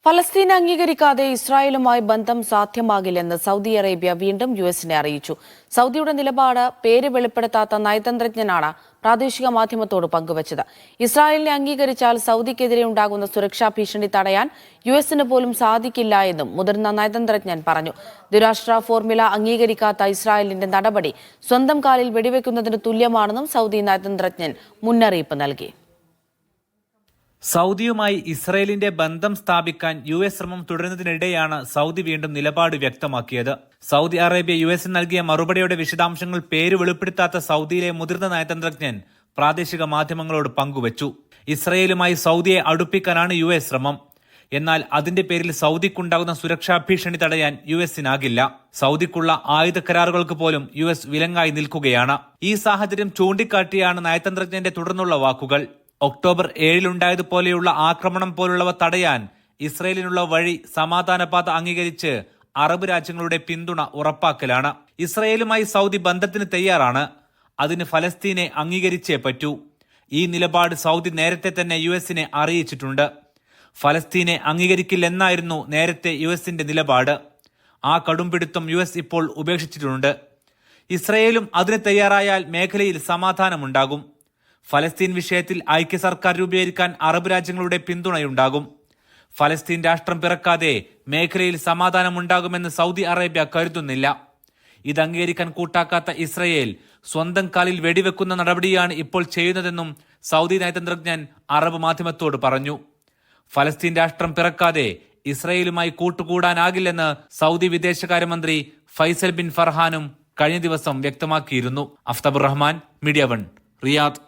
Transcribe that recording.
ഫലസ്തീൻ അംഗീകരിക്കാതെ ഇസ്രായേലുമായി ബന്ധം സാധ്യമാകില്ലെന്ന് സൗദി അറേബ്യ വീണ്ടും യുഎസിനെ അറിയിച്ചു. സൗദിയുടെ നിലപാട് പേര് വെളിപ്പെടുത്താത്ത നയതന്ത്രജ്ഞനാണ് പ്രാദേശിക മാധ്യമത്തോട് പങ്കുവച്ചത്. ഇസ്രായേലിനെ അംഗീകരിച്ചാൽ സൗദിക്കെതിരെ ഉണ്ടാകുന്ന സുരക്ഷാ ഭീഷണി തടയാൻ യുഎസിന് പോലും സാധിക്കില്ല എന്നും മുതിർന്ന നയതന്ത്രജ്ഞൻ പറഞ്ഞു. ദ്വിരാഷ്ട്ര ഫോർമുല അംഗീകരിക്കാത്ത ഇസ്രായേലിന്റെ നടപടി സ്വന്തം കാലിൽ വെടിവെക്കുന്നതിന് തുല്യമാണെന്നും സൗദി നയതന്ത്രജ്ഞൻ മുന്നറിയിപ്പ് നൽകി. സൗദിയുമായി ഇസ്രയേലിന്റെ ബന്ധം സ്ഥാപിക്കാൻ യുഎസ് ശ്രമം തുടരുന്നതിനിടെയാണ് സൗദി വീണ്ടും നിലപാട് വ്യക്തമാക്കിയത്. സൗദി അറേബ്യ യുഎസിന് നൽകിയ മറുപടിയുടെ വിശദാംശങ്ങൾ പേര് വെളിപ്പെടുത്താത്ത സൗദിയിലെ മുതിർന്ന നയതന്ത്രജ്ഞൻ പ്രാദേശിക മാധ്യമങ്ങളോട് പങ്കുവച്ചു. ഇസ്രയേലുമായി സൗദിയെ അടുപ്പിക്കാനാണ് യുഎസ് ശ്രമം. എന്നാൽ അതിന്റെ പേരിൽ സൗദിക്കുണ്ടാകുന്ന സുരക്ഷാ ഭീഷണി തടയാൻ യുഎസിനാകില്ല. സൗദിക്കുള്ള ആയുധ കരാറുകൾക്ക് പോലും യുഎസ് വിലങ്ങായി നിൽക്കുകയാണ്. ഈ സാഹചര്യം ചൂണ്ടിക്കാട്ടിയാണ് നയതന്ത്രജ്ഞന്റെ തുടർന്നുള്ള വാക്കുകൾ. ഒക്ടോബർ 7-ലുണ്ടായതുപോലെയുള്ള ആക്രമണം പോലുള്ളവ തടയാൻ ഇസ്രയേലിനുള്ള വഴി സമാധാനപാത അംഗീകരിച്ച് അറബ് രാജ്യങ്ങളുടെ പിന്തുണ ഉറപ്പാക്കലാണ്. ഇസ്രയേലുമായി സൗദി ബന്ധത്തിന് തയ്യാറാണ്. അതിന് ഫലസ്തീനെ അംഗീകരിച്ചേ പറ്റൂ. ഈ നിലപാട് സൗദി നേരത്തെ തന്നെ യുഎസിനെ അറിയിച്ചിട്ടുണ്ട്. ഫലസ്തീനെ അംഗീകരിക്കില്ലെന്നായിരുന്നു നേരത്തെ യുഎസിന്റെ നിലപാട്. ആ കടുംപിടുത്തം യുഎസ് ഇപ്പോൾ ഉപേക്ഷിച്ചിട്ടുണ്ട്. ഇസ്രയേലും അതിന് തയ്യാറായാൽ മേഖലയിൽ സമാധാനമുണ്ടാകും. ഫലസ്തീൻ വിഷയത്തിൽ ഐക്യ സർക്കാർ രൂപീകരിക്കാൻ അറബ് രാജ്യങ്ങളുടെ പിന്തുണയുണ്ടാകും. ഫലസ്തീൻ രാഷ്ട്രം പിറക്കാതെ മേഖലയിൽ സമാധാനമുണ്ടാകുമെന്ന് സൗദി അറേബ്യ കരുതുന്നില്ല. ഇത് അംഗീകരിക്കാൻ കൂട്ടാക്കാത്ത ഇസ്രയേൽ സ്വന്തം കാലിൽ വെടിവെക്കുന്ന നടപടിയാണ് ഇപ്പോൾ ചെയ്യുന്നതെന്നും സൗദി നയതന്ത്രജ്ഞൻ അറബ് മാധ്യമത്തോട് പറഞ്ഞു. ഫലസ്തീൻ രാഷ്ട്രം പിറക്കാതെ ഇസ്രയേലുമായി കൂട്ടുകൂടാനാകില്ലെന്ന് സൗദി വിദേശകാര്യമന്ത്രി ഫൈസൽ ബിൻ ഫർഹാനും കഴിഞ്ഞ ദിവസം വ്യക്തമാക്കിയിരുന്നു. Aftabur Rahman, media 1, Riyadh.